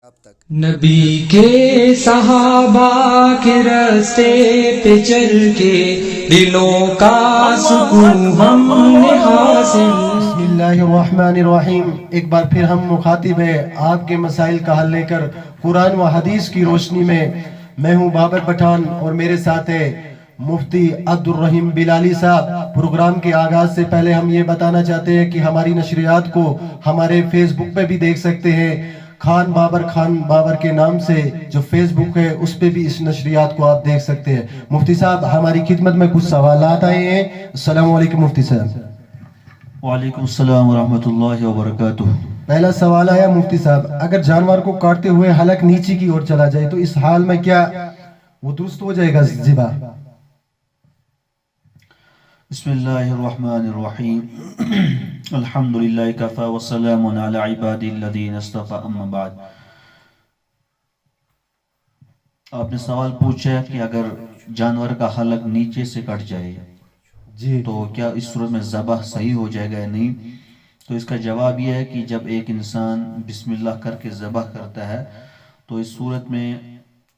اب تک نبی کے صحابہ کے راستے پہ چل کے دلوں کا سکون ہم نے حاصل. بسم اللہ الرحمن الرحیم. ایک بار پھر ہم مخاطب ہیں آپ کے مسائل کا حل لے کر قرآن و حدیث کی روشنی میں. میں ہوں بابر پٹھان اور میرے ساتھ ہے مفتی عبد الرحیم بلالی صاحب. پروگرام کے آغاز سے پہلے ہم یہ بتانا چاہتے ہیں کہ ہماری نشریات کو ہمارے فیس بک پہ بھی دیکھ سکتے ہیں. خان بابر کے نام سے جو فیس بک ہے اس پہ بھی اس نشریات کو آپ دیکھ سکتے ہیں. مفتی صاحب ہماری خدمت میں کچھ سوالات آئے ہیں. السلام علیکم مفتی صاحب. وعلیکم السلام ورحمۃ اللہ وبرکاتہ. پہلا سوال آیا مفتی صاحب, اگر جانور کو کاٹتے ہوئے حلق نیچے کی اور چلا جائے تو اس حال میں کیا وہ درست ہو جائے گا ذبح؟ بسم اللہ الرحمن الرحیم. الحمدللہ کفا وسلام علی عباد الذین اصطفى اما بعد. آپ نے سوال پوچھا ہے کہ اگر جانور کا حلق نیچے سے کٹ جائے جی تو کیا اس صورت میں ذبح صحیح ہو جائے گا یا نہیں؟ تو اس کا جواب یہ ہے کہ جب ایک انسان بسم اللہ کر کے ذبح کرتا ہے تو اس صورت میں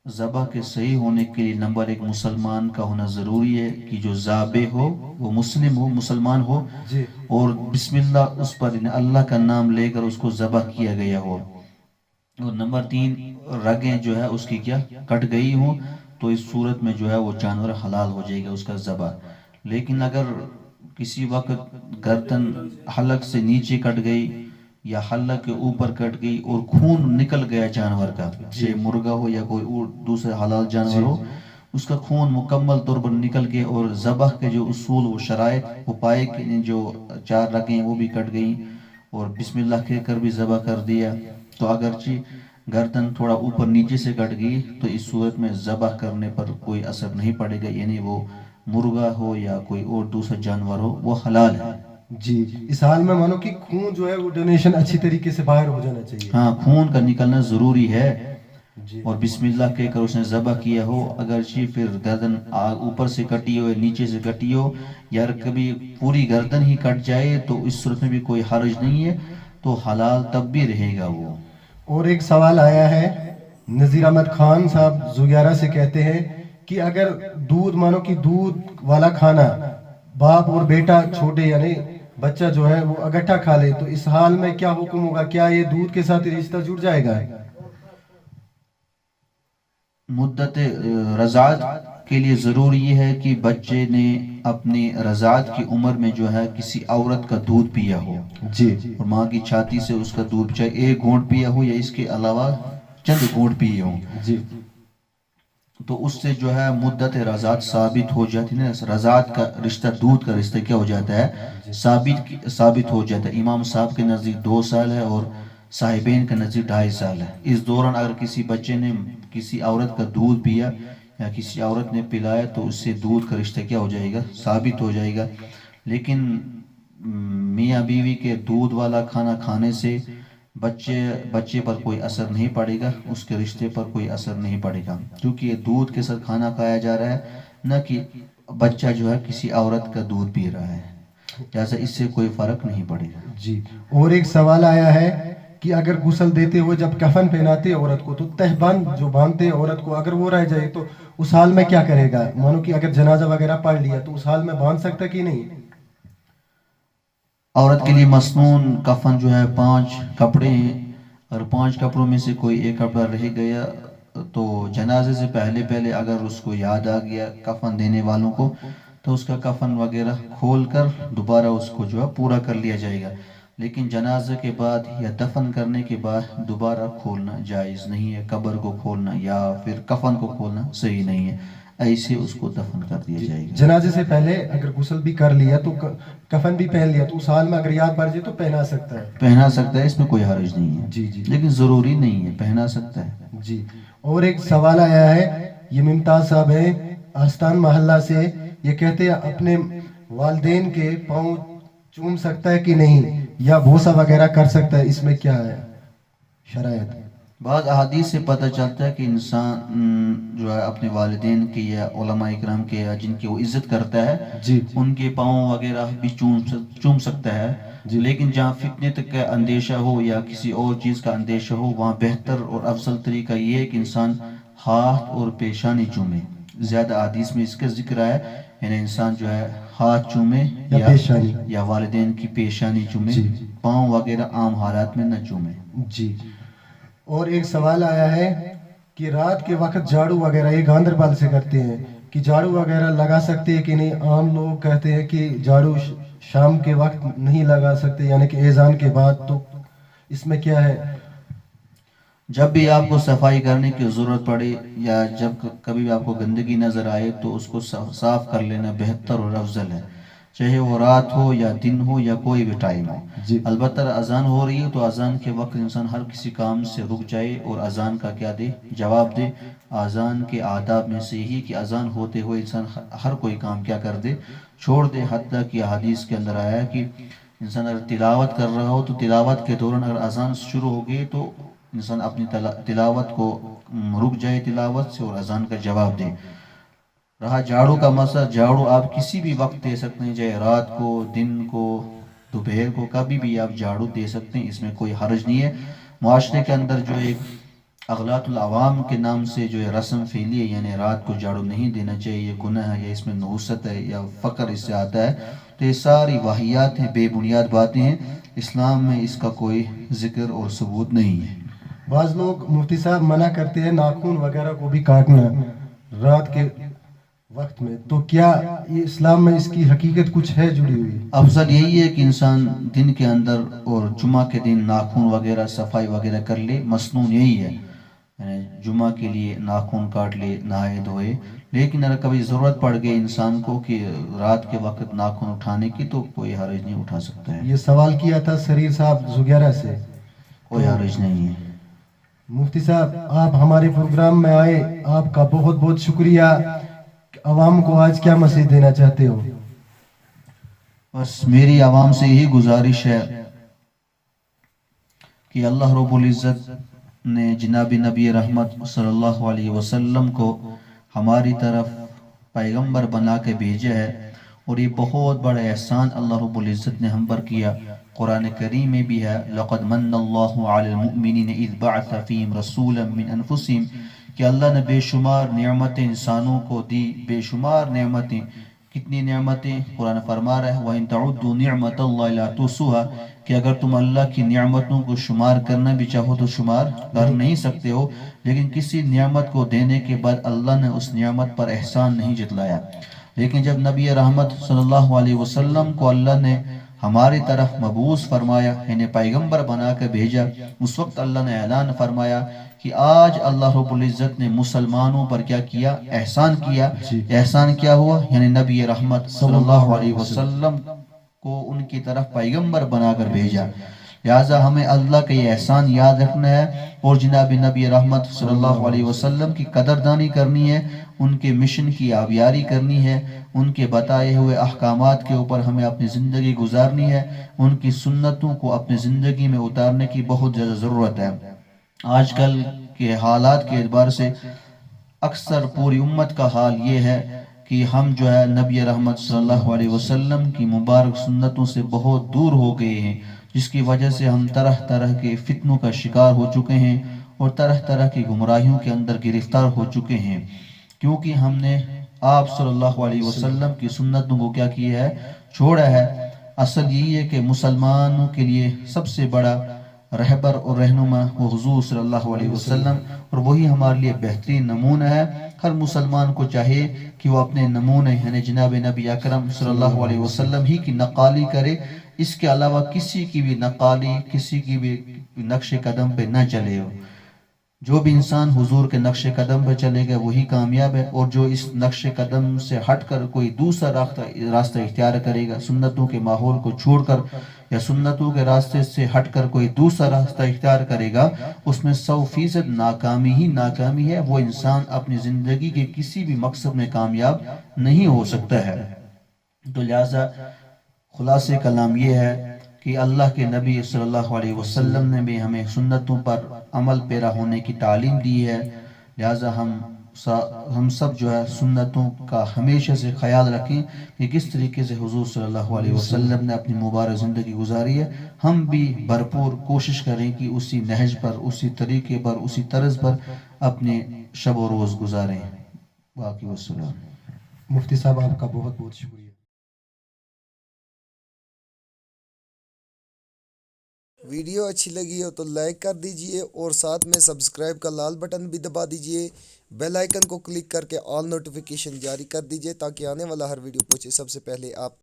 ذبح کے صحیح ہونے کے لیے نمبر ایک مسلمان کا ہونا ضروری ہے کہ جو ذابح ہو وہ مسلم ہو, مسلمان ہو, جی اور بسم اللہ اس پر اللہ کا نام لے کر اس کو ذبح کیا گیا ہو. اور نمبر تین رگیں جو ہے اس کی کیا کٹ گئی ہوں تو اس صورت میں جو ہے وہ جانور حلال ہو جائے گا اس کا ذبح. لیکن اگر کسی وقت گردن حلق سے نیچے کٹ گئی یا حلق کے اوپر کٹ گئی اور خون نکل گیا جانور کا, چاہے مرغا ہو یا کوئی اور دوسرے حلال جانور ہو, اس کا خون مکمل طور پر نکل گیا اور ذبح کے جو اصول و شرائط وہ پائے کہ جو 4 رگیں وہ بھی کٹ گئیں اور بسم اللہ کہہ کر بھی ذبح کر دیا, تو اگرچہ گردن تھوڑا اوپر نیچے سے کٹ گئی تو اس صورت میں ذبح کرنے پر کوئی اثر نہیں پڑے گا, یعنی وہ مرغا ہو یا کوئی اور دوسرا جانور ہو وہ حلال ہے. جی اس حال میں مانو کہ خون جو ہے وہ ڈونیشن اچھی طریقے سے باہر ہو جانا چاہیے. ہاں, خون کا نکلنا ضروری ہے جی اور بسم اللہ کہہ کر اس نے ذبح کیا ہو. اگرچہ پھر گردن اوپر سے کٹی ہو یا نیچے سے کٹی ہو یا کبھی پوری گردن ہی کٹ جائے تو اس صورت میں بھی کوئی حرج نہیں ہے, تو حلال تب بھی رہے گا وہ. اور ایک سوال آیا ہے نذیر احمد خان صاحب زوگیارہ سے, کہتے ہیں کہ اگر دودھ مانو کہ دودھ والا کھانا باپ اور بیٹا چھوٹے یعنی بچہ جو ہے وہ اکٹھا کھا لے تو اس حال میں کیا حکم ہوگا؟ کیا یہ دودھ کے ساتھ رشتہ جڑ جائے گا؟ مدت رضاعت کے لیے ضروری یہ ہے کہ بچے نے اپنی رضاعت کی عمر میں جو ہے کسی عورت کا دودھ پیا ہو جی اور ماں کی چھاتی سے اس کا دودھ چاہے 1 گھونٹ پیا ہو یا اس کے علاوہ چند گھونٹ پیے ہوں, جی تو اس سے جو ہے مدت رضاعت ثابت ہو جاتی ہے. رضاعت کا رشتہ دودھ کا رشتہ کیا ہو جاتا ہے ثابت ہو جاتا ہے. امام صاحب کے نزدیک 2 سال ہے اور صاحبین کے نزدیک 2.5 سال ہے. اس دوران اگر کسی بچے نے کسی عورت کا دودھ پیا یا کسی عورت نے پلایا تو اس سے دودھ کا رشتہ کیا ہو جائے گا ثابت ہو جائے گا. لیکن میاں بیوی کے دودھ والا کھانا کھانے سے بچے پر کوئی اثر نہیں پڑے گا, اس کے رشتے پر کوئی اثر نہیں پڑے گا, کیونکہ یہ دودھ کے ساتھ کھانا کھایا جا رہا ہے نہ کہ بچہ جو ہے کسی عورت کا دودھ پی رہا ہے, لہٰذا اس سے کوئی فرق نہیں پڑے گا. جی اور ایک سوال آیا ہے کہ اگر غسل دیتے ہوئے جب کفن پہناتے عورت کو تو تہبند جو باندھتے عورت کو اگر وہ رہ جائے تو اس حال میں کیا کرے گا؟ مانو کہ اگر جنازہ وغیرہ پڑھ لیا تو اس حال میں باندھ سکتا کہ نہیں؟ عورت کے لیے مسنون کفن جو ہے 5 کپڑے ہیں, اور 5 کپڑوں میں سے کوئی ایک کپڑا رہ گیا تو جنازے سے پہلے اگر اس کو یاد آ گیا کفن دینے والوں کو تو اس کا کفن وغیرہ کھول کر دوبارہ اس کو جو ہے پورا کر لیا جائے گا. لیکن جنازے کے بعد یا دفن کرنے کے بعد دوبارہ کھولنا جائز نہیں ہے, قبر کو کھولنا یا پھر کفن کو کھولنا صحیح نہیں ہے, ایسے اس کو دفن کر دیا جائے گا. جنازے سے پہلے اگر غسل بھی کر لیا تو کفن بھی پہن لیا تو اس حال میں اگر یاد پڑ جائے تو پہنا سکتا ہے اس میں کوئی حرج نہیں ہے. جی جی لیکن ضروری نہیں ہے, پہنا سکتا ہے. جی اور ایک سوال آیا ہے, یہ ممتاز صاحب ہیں آستان محلہ سے, یہ کہتے ہیں اپنے والدین کے پاؤں چوم سکتا ہے کہ نہیں یا بوسہ وغیرہ کر سکتا ہے, اس میں کیا ہے شرائط؟ بعض احادیث سے پتہ چلتا ہے کہ انسان جو ہے اپنے والدین کی یا علماء اکرام کے یا جن کی وہ عزت کرتا ہے جی ان کے پاؤں وغیرہ بھی چوم سکتا ہے, لیکن جہاں فتنے تک کا اندیشہ ہو یا کسی اور چیز کا اندیشہ ہو وہاں بہتر اور افضل طریقہ یہ ہے کہ انسان ہاتھ اور پیشانی چومے. زیادہ حدیث میں اس کا ذکر ہے یعنی انسان جو ہے ہاتھ چومے یا پیشانی. یا والدین کی پیشانی چومے, جی. پاؤں وغیرہ عام حالات میں نہ چومے. جی. اور ایک سوال آیا ہے کہ رات کے وقت جھاڑو وغیرہ یہ گاندربل سے کرتے ہیں کہ جھاڑو وغیرہ لگا سکتے ہیں کہ نہیں. عام لوگ کہتے ہیں کہ جھاڑو شام کے وقت نہیں لگا سکتے یعنی کہ اذان کے بعد, تو اس میں کیا ہے؟ جب بھی آپ کو صفائی کرنے کی ضرورت پڑے یا جب کبھی بھی آپ کو گندگی نظر آئے تو اس کو صاف کر لینا بہتر اور افضل ہے, چاہے وہ رات ہو یا دن ہو یا کوئی بھی ٹائم ہو. جی. البتہ اذان ہو رہی ہے تو اذان کے وقت انسان ہر کسی کام سے رک جائے اور اذان کا کیا دے, جواب دے. اذان کے آداب میں سے ہی کہ اذان ہوتے ہوئے انسان ہر کوئی کام کیا کر دے, چھوڑ دے. حتیٰ کہ حدیث کے اندر آیا کہ انسان اگر تلاوت کر رہا ہو تو تلاوت کے دوران اگر اذان شروع ہو گئی تو انسان اپنی تلاوت کو رک جائے تلاوت سے اور اذان کا جواب دے. رہا جھاڑو کا مسئلہ, جھاڑو آپ کسی بھی وقت دے سکتے ہیں, چاہے رات کو, دن کو, دوپہر کو, کبھی بھی آپ جھاڑو دے سکتے ہیں, اس میں کوئی حرج نہیں ہے. معاشرے کے اندر جو ایک اغلاط العوام کے نام سے جو ہے رسم پھیلی ہے یعنی رات کو جھاڑو نہیں دینا چاہیے, یہ گناہ ہے یا اس میں نحوست ہے یا فقر اس سے آتا ہے, تو یہ ساری واہیات ہیں, بے بنیاد باتیں ہیں. اسلام میں اس کا کوئی ذکر اور ثبوت نہیں ہے. بعض لوگ مفتی صاحب منع کرتے ہیں ناخن وغیرہ کو بھی کاٹنا رات کے وقت میں, تو کیا یہ اسلام میں اس کی حقیقت کچھ ہے جڑی ہوئی؟ افضل یہی ہے کہ انسان دن کے اندر اور جمعہ کے دن ناخن وغیرہ صفائی وغیرہ کر لے. مسنون یہی ہے یعنی جمعہ کے لیے ناخن کاٹ لے, نہائے دھوئے. لیکن اگر کبھی ضرورت پڑ گئی انسان کو کہ رات کے وقت ناخن اٹھانے کی تو کوئی حرج نہیں, اٹھا سکتا ہے. یہ سوال کیا تھا سریر صاحب زگیرہ سے. کوئی حرج نہیں ہے. مفتی صاحب آپ ہمارے پروگرام میں آئے, آپ کا بہت بہت شکریہ. عوام کو آج کیا مسیج دینا چاہتے ہو؟ بس میری عوام سے یہی گزارش ہے کہ اللہ رب العزت نے جناب نبی رحمت صلی اللہ علیہ وسلم کو ہماری طرف پیغمبر بنا کے بھیجا ہے, اور یہ بہت بڑا احسان اللہ رب العزت نے ہم پر کیا. قرآن کریم میں بھی ہے لقد من اللہ علی المؤمنین اذ بعث فیہم رسولا من انفسہم, کہ اللہ نے بے شمار نعمتیں انسانوں کو دی, بے شمار نعمتیں. کتنی نعمتیں؟ قرآن فرما رہا ہے وَإِن تَعُدُّوا نِعْمَةَ اللَّهِ لَا تُحْصُوهَا, کہ اگر تم اللہ کی نعمتوں کو شمار کرنا بھی چاہو تو شمار کر نہیں سکتے ہو. لیکن کسی نعمت کو دینے کے بعد اللہ نے اس نعمت پر احسان نہیں جتلایا. لیکن جب نبی رحمت صلی اللہ علیہ وسلم کو اللہ نے ہماری طرف مبعوث فرمایا یعنی پیغمبر بنا کر بھیجا, اس وقت اللہ نے اعلان فرمایا کہ آج اللہ رب العزت نے مسلمانوں پر کیا کیا؟ احسان کیا. احسان کیا ہوا؟ یعنی نبی رحمت صلی اللہ علیہ وسلم کو ان کی طرف پیغمبر بنا کر بھیجا. لہٰذا ہمیں اللہ کا یہ احسان یاد رکھنا ہے اور جناب نبی رحمت صلی اللہ علیہ وسلم کی قدردانی کرنی ہے, ان کے مشن کی آبیاری کرنی ہے, ان کے بتائے ہوئے احکامات کے اوپر ہمیں اپنی زندگی گزارنی ہے, ان کی سنتوں کو اپنی زندگی میں اتارنے کی بہت زیادہ ضرورت ہے. آج کل کے حالات کے اعتبار سے اکثر پوری امت کا حال یہ ہے کہ ہم جو ہے نبی رحمت صلی اللہ علیہ وسلم کی مبارک سنتوں سے بہت دور ہو گئے ہیں, جس کی وجہ سے ہم طرح طرح کے فتنوں کا شکار ہو چکے ہیں اور طرح طرح کی گمراہیوں کے اندر گرفتار ہو چکے ہیں, کیونکہ ہم نے آپ صلی اللہ علیہ وسلم کی سنتوں کو کیا کیا ہے؟ چھوڑا ہے. اصل یہی ہے کہ مسلمانوں کے لیے سب سے بڑا رہبر اور رہنما وہ حضور صلی اللہ علیہ وسلم, اور وہی ہمارے لیے بہترین نمونہ ہے. ہر مسلمان کو چاہیے کہ وہ اپنے نمونے یعنی جناب نبی اکرم صلی اللہ علیہ وسلم ہی کی نقالی کرے, اس کے علاوہ کسی کی بھی نقالی, کسی کی بھی نقش قدم پہ نہ چلے. جو بھی انسان حضور کے نقش قدم پہ چلے گا وہی کامیاب ہے, اور جو اس نقش قدم سے ہٹ کر کوئی دوسرا راستہ اختیار کرے گا, سنتوں کے ماحول کو چھوڑ کر یا سنتوں کے راستے سے ہٹ کر کوئی دوسرا راستہ اختیار کرے گا, اس میں 100% ناکامی ہی ناکامی ہے. وہ انسان اپنی زندگی کے کسی بھی مقصد میں کامیاب نہیں ہو سکتا ہے. تو لہذا خلاصے کلام یہ ہے کہ اللہ کے نبی صلی اللہ علیہ وسلم نے بھی ہمیں سنتوں پر عمل پیرا ہونے کی تعلیم دی ہے. لہذا ہم ہم سب جو ہے سنتوں کا ہمیشہ سے خیال رکھیں کہ کس طریقے سے حضور صلی اللہ علیہ وسلم نے اپنی مبارک زندگی گزاری ہے. ہم بھی بھرپور کوشش کریں کہ اسی نہج پر، اسی طریقے پر، اسی طرز پر اپنے شب و روز گزاریں. باقی والسلام. مفتی صاحب آپ کا بہت بہت شکریہ. ویڈیو اچھی لگی ہو تو لائک کر دیجئے اور ساتھ میں سبسکرائب کا لال بٹن بھی دبا دیجئے. بیل آئیکن کو کلک کر کے آل نوٹیفیکیشن جاری کر دیجئے تاکہ آنے والا ہر ویڈیو پہنچے سب سے پہلے آپ